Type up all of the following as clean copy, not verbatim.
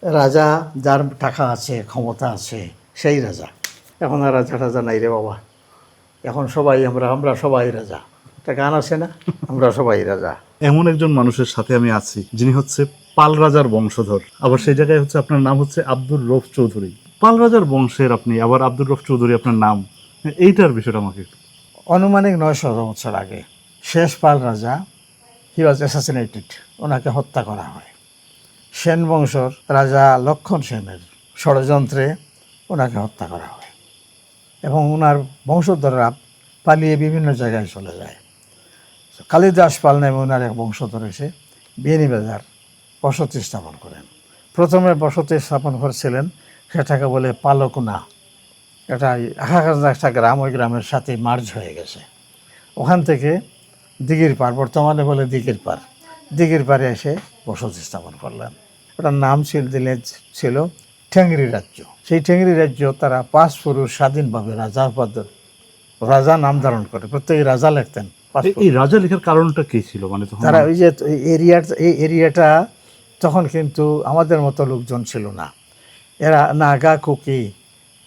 রাজা যার টাকা আছে, ক্ষমতা আছে, সেই রাজা। এখন আর রাজা টাজা নাই রে বাবা, এখন সবাই আমরা সবাই রাজা। একটা গান আছে না, আমরা সবাই রাজা। এমন একজন মানুষের সাথে আমি আছি যিনি হচ্ছে পাল রাজার বংশধর, আবার সেই জায়গায় হচ্ছে আপনার নাম হচ্ছে আব্দুর রউফ চৌধুরী। পাল রাজার বংশের আপনি, আবার আব্দুর রউফ চৌধুরী আপনার নাম, এইটার বিষয়টা আমাকে একটু। আনুমানিক 900 বছর আগে শেষ পাল রাজা, হি ওয়াজ অ্যাসাসিনেটেড, ওনাকে হত্যা করা হয়। সেন বংশর রাজা লক্ষণ সেনের ষড়যন্ত্রে ওনাকে হত্যা করা হয় এবং ওনার বংশধররা পালিয়ে বিভিন্ন জায়গায় চলে যায়। কালিদাস পাল নামে ওনার এক বংশধর এসে বিয়ানীবাজার বসতি স্থাপন করেন। প্রথমে বসতি স্থাপন করেছিলেন, সেটাকে বলে পালকুনা। এটা একটা গ্রাম, ওই গ্রামের সাথে মার্জ হয়ে গেছে। ওখান থেকে দিঘির পার, বর্তমানে বলে দিঘির পার, দিঘির পারে এসে বসতি স্থাপন করলেন। ওটার নাম ছিল ঠেংরি রাজ্য। সেই ঠেংরি রাজ্য তারা 5 পুরুষ স্বাধীনভাবে রাজা নাম ধারণ করে, প্রত্যেকে রাজা লিখতেন। এই রাজা লেখার কারণটা কি ছিল? মানে তখন তারা ওই যে এই এরিয়াটা তখন কিন্তু আমাদের মতো লোকজন ছিল না, এরা নাগা কুকি,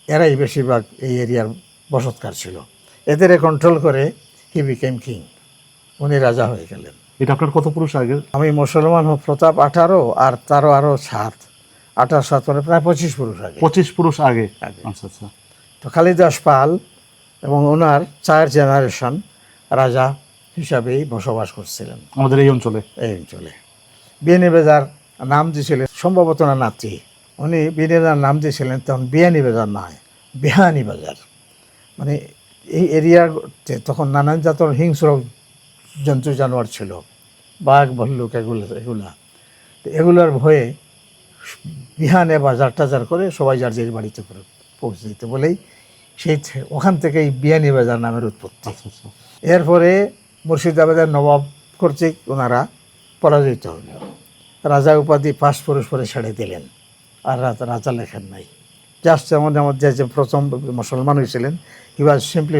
এরাই বেশিরভাগ এই এরিয়ার বসতকার ছিল। এদের কন্ট্রোল করে হি বিকেম কিং, উনি রাজা হয়ে গেলেন। এটা আপনার কত পুরুষ আগে? আমি মুসলমান প্রতাপ 18 আর তারও আরও 7, 28, 7 মানে প্রায় 25 পুরুষ আগে। 25 পুরুষ আগে। আগে। আচ্ছা আচ্ছা। তো কালিদাস পাল এবং ওনার 4 জেনারেশন রাজা হিসাবেই বসবাস করছিলেন আমাদের এই অঞ্চলে। এই অঞ্চলে। বিয়ানীবাজার নাম দিয়েছিলেন সম্ভবত না নাতি, উনি বিয়ানীবাজার নাম দিয়েছিলেন তখন বিয়ানীবাজার নয়, বিহানীবাজার। মানে এই এরিয়াতে তখন নানান জাতের হিংস্র জন্তু জানোয়ার ছিল, বাঘ ভল্লুক এগুলার ভয়ে বিহানে বাজার টাজার করে সবাই যার যে বাড়িতে করে পৌঁছে দিতে বলেই ওখান থেকেই বিয়ানীবাজার নামের উৎপত্তি। আচ্ছা আচ্ছা। এরপরে মুর্শিদাবাদের নবাব কর্তৃক ওনারা পরাজিত হল, রাজা উপাধি 5 পুরুষ পরে ছেড়ে দিলেন, আর রাজা লেখেন নাই। জাস্ট আমাদের মধ্যে যে প্রথম মুসলমান হয়েছিলেন হি ওয়াজ সিম্পলি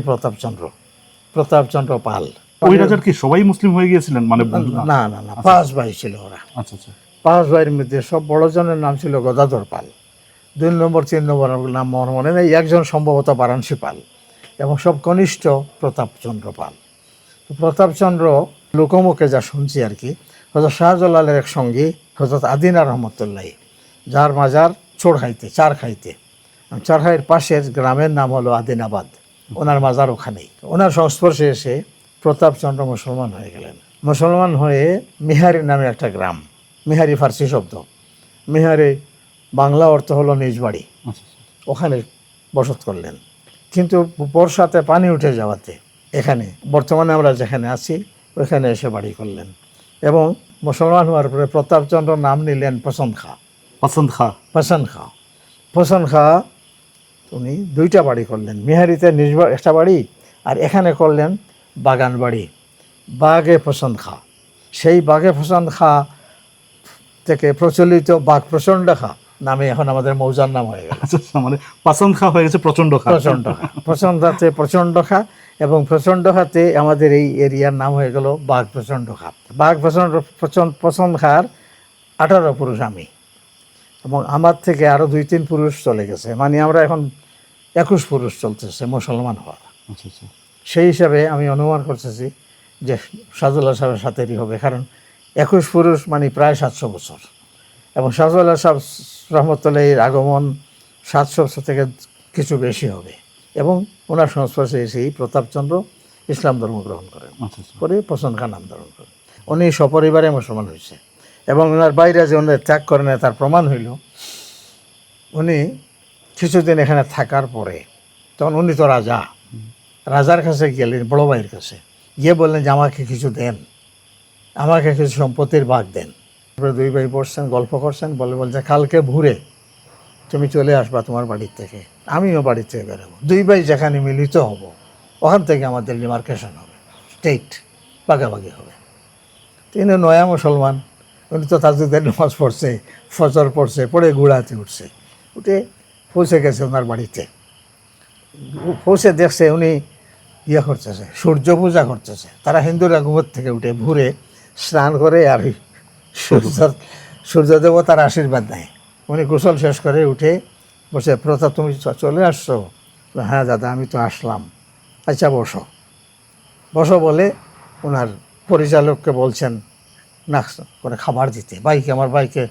প্রতাপচন্দ্র পাল। ওই রাজার কি সবাই মুসলিম হয়ে গিয়েছিলেন? মানে না না না, 5 ভাই ছিল ওরা। আচ্ছা আচ্ছা। 5 ভাইয়ের মধ্যে সব বড়জনের নাম ছিল গদাধর পাল, 2 নম্বর 3 নম্বর নাম মনে নেই, একজন সম্ভবত বারাণসী পাল এবং সব কনিষ্ঠ প্রতাপচন্দ্র পাল। প্রতাপচন্দ্র লোকমুখে যা শুনছি আর কি, হজরত শাহজালালের এক সঙ্গী হজরত আদিনা রহমতুল্লাহ, যার মাজার চারখাইতে, চারখাইয়ের পাশের গ্রামের নাম হলো আদিনাবাদ, ওনার মাজার ওখানেই। ওনার সংস্পর্শে এসে প্রতাপচন্দ্র মুসলমান হয়ে গেলেন। মুসলমান হয়ে মিহারি নামে একটা গ্রাম, মিহারি ফার্সি শব্দ, মিহারি বাংলা অর্থ হলো নিজ বাড়ি, ওখানে বসত করলেন। কিন্তু বর্ষাতে পানি উঠে যাওয়াতে এখানে বর্তমানে আমরা যেখানে আছি ওইখানে এসে বাড়ি করলেন এবং মুসলমান হওয়ার পরে প্রতাপচন্দ্র নাম নিলেন পছন্দ খা। উনি 2টা বাড়ি করলেন, মিহারিতে নিজ একটা বাড়ি আর এখানে করলেন বাগান বাড়ি, বাগে পছন্দ খা। সেই বাগে পছন্দ খা থেকে প্রচলিত বাঘ প্রচণ্ড খা নামে এখন আমাদের মৌজার নাম হয়ে গেল। মানে পছন্দ খা হয়ে গেছে প্রচণ্ড খা। প্রচণ্ডতে প্রচণ্ড খা এবং প্রচণ্ড খাতে আমাদের এই এরিয়ার নাম হয়ে গেল বাঘ প্রচণ্ড খা। বাঘ পছন্দ খার 18 পুরুষ আমি, এবং আমার থেকে আরও 2-3 পুরুষ চলে গেছে, মানে আমরা এখন 21 পুরুষ চলতেছে মুসলমান হওয়ার। আচ্ছা আচ্ছা। সেই হিসাবে আমি অনুমান করতেছি যে শাহজালাল সাহেবের সাথেই হবে, কারণ 21 পুরুষ মানে প্রায় 700 বছর, এবং শাহজালাল সাহেব রহমতুল্লাহির আগমন 700 বছর থেকে কিছু বেশি হবে, এবং ওনার সংস্পর্শে এসেই প্রতাপচন্দ্র ইসলাম ধর্ম গ্রহণ করেন, পরে পছন্দ খা নাম ধারণ করেন। উনি সপরিবারে মুসলমান হয়েছে এবং ওনার বাইরে যে উনি ত্যাগ করেন তার প্রমাণ হইল উনি কিছুদিন এখানে থাকার পরে, তখন উনি তো রাজার কাছে গেলেন, বড় ভাইয়ের কাছে গিয়ে বললেন যে আমাকে কিছু দেন, আমাকে কিছু সম্পত্তির ভাগ দেন। তারপরে 2 ভাই বসছেন, গল্প করছেন, বলছে কালকে ভোরে তুমি চলে আসবা তোমার বাড়ির থেকে, আমিও বাড়ির থেকে বেরোবো, 2 ভাই যেখানে মিলিত হব ওখান থেকে আমাদের ডিমার্কেশন হবে, স্টেট ভাগাভাগি হবে। তিনি নয়া মুসলমান, উনি তো তাজুদের নামাজ পড়ছে, ফজর পড়ছে, পড়ে গুড়াতে উঠছে, উঠে পৌঁছে গেছে ওনার বাড়িতে। পৌঁছে দেখছে উনি করতেছে, সূর্য পূজা করতেছে। তারা হিন্দুরা ঘুমোর থেকে উঠে ভোরে স্নান করে আর সূর্য দেবতার আশীর্বাদ নেয়, উনি গোসল শেষ করে উঠে বসে, প্রতাপ তুমি চলে আসছো? হ্যাঁ দাদা আমি তো আসলাম। আচ্ছা বসো। বসো বলে ওনার পরিচালককে বলছেন না করে খাবার দিতে, বাইকে, আমার বাইকে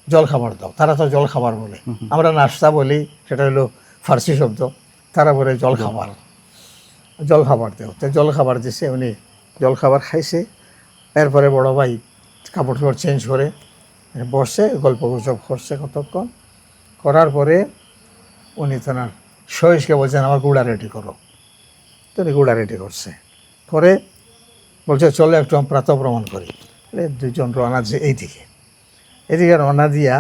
জল খাবার দাও। তারা তো জল খাবার বলে, আমরা নাস্তা বলি, সেটা হলো ফার্সি শব্দ, তারা বলে জল খাবার। জল খাবার দেও, তো জল খাবার দিছে, উনি জল খাবার খাইছে। এরপরে বড় ভাই কাপড় টাপড় চেঞ্জ করে বসে গল্প গুজব করছে কতক্ষণ। করার পরে উনি তেনার সহিসকে বলছেন আমার গুড়া রেডি করো। তো উনি গুড়া রেডি করছে, করে বলছে চলো একটু আমি প্রাতঃভ্রমণ করি। দুজন রওনা যে এইদিকে, এদিকে রওনা দিয়া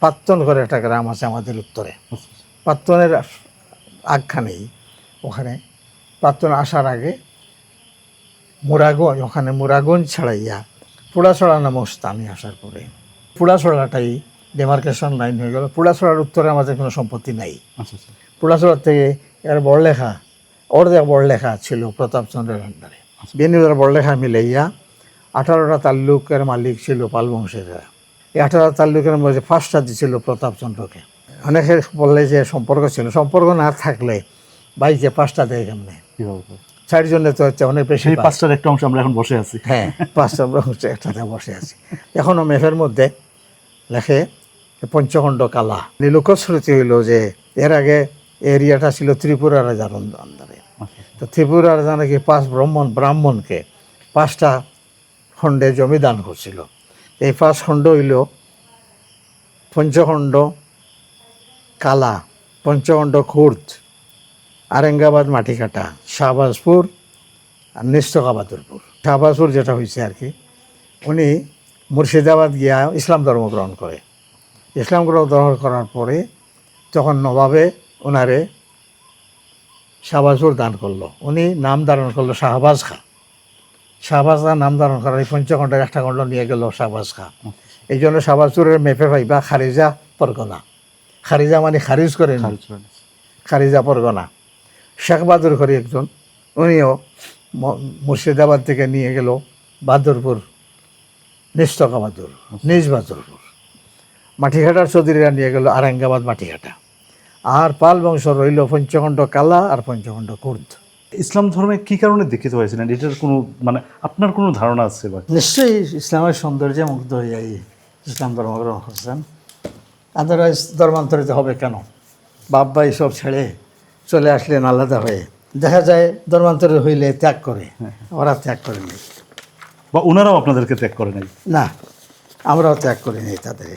পাত্তন করে একটা গ্রাম আছে আমাদের উত্তরে। পাত্তনের আগখানেই, ওখানে পাত্তন আসার আগে মুরাগঞ্জ, ওখানে মুরাগঞ্জ ছাড়াইয়া পুড়াছড়া নামক স্থানে আসার পরে, পুড়াছড়াটাই ডেমার্কেশন লাইন হয়ে গেল। পুড়াছড়ার উত্তরে আমাদের কোনো সম্পত্তি নাই। পুড়াছড়ার থেকে এর বড়লেখা, অর্ধেক বড়লেখা ছিল প্রতাপচন্দ্রের আন্ডারে। বেনিবার বড়লেখা মিলাইয়া 18টা তাল্লুকের মালিক ছিল পাল বংশেরা। এই 18 তাল্লুকের মধ্যে 5টা দিছিল প্রতাপচন্দ্রকে। অনেকে বললে যে সম্পর্ক ছিল, সম্পর্ক না থাকলে বাইকে 5টা দেয় কেমনে? 4 জনে তো হচ্ছে অনেক বেশি। 5টার একটা অংশ আমরা এখন বসে আছি। হ্যাঁ, 5টা হচ্ছে একসাথে বসে আছি। এখনও মেফের মধ্যে লেখে পঞ্চখণ্ড কালা। লোকশ্রুতি হইল যে এর আগে এরিয়াটা ছিল ত্রিপুরা রাজার আন্ডারে। তো ত্রিপুরা রাজা নাকি 5 ব্রাহ্মণকে 5টা খণ্ডে জমি দান করছিল। এই 5 খণ্ড হইল পঞ্চখণ্ড কালা, পঞ্চখণ্ড খুর্দ, আরেঙ্গাবাদ মাটিকাটা, শাহবাজপুর আর নিস্তকাবাদুরপুর। শাহবাজপুর যেটা হয়েছে আর কি, উনি মুর্শিদাবাদ গিয়া ইসলাম ধর্ম গ্রহণ করে। ইসলাম গ্রহণ করার পরে তখন নবাবে ওনারে শাহবাজপুর দান করলো। উনি নাম ধারণ করলো শাহবাজ খাঁ। শাহবাজ খাঁ নাম ধারণ করার এই পঞ্চখণ্ডের একটা খণ্ড নিয়ে গেল শাহবাজ খাঁ। এই জন্য শাহবাজপুরের মেপে পাইবা খারিজা পরগনা। খারিজা মানে খারিজ করে, খারিজা পরগনা। শেখ বাহাদুর করে একজন, উনিও মুর্শিদাবাদ থেকে নিয়ে গেল বাহাদুরপুর, নিস্তকাবাদুর, নিজ বাহাদুরপুর। মাটিঘাটার চৌধুরীরা নিয়ে গেল আরেঙ্গাবাদ মাটিঘাটা। আর পাল বংশ রইল পঞ্চখণ্ড কালা আর পঞ্চখণ্ড কুর্দ। ইসলাম ধর্মে কি কারণে দীক্ষিত হয়েছিলেন, এটার কোনো মানে আপনার কোনো ধারণা আছে? বা নিশ্চয়ই ইসলামের সৌন্দর্যে মুগ্ধ হয়ে ইসলাম ধর্ম গ্রহণ করছেন। আদারওয়াইজ ধর্মান্তরিত হবে কেন? বাপ ভাই সব ছেড়ে চলে আসলেন আলাদা হয়ে। দেখা যায় ধর্মান্তরিত হইলে ত্যাগ করে, ওরা ত্যাগ করে নেই, বা ওনারাও আপনাদেরকে ত্যাগ করে নাই? না আমরাও ত্যাগ করে নেই তাদের।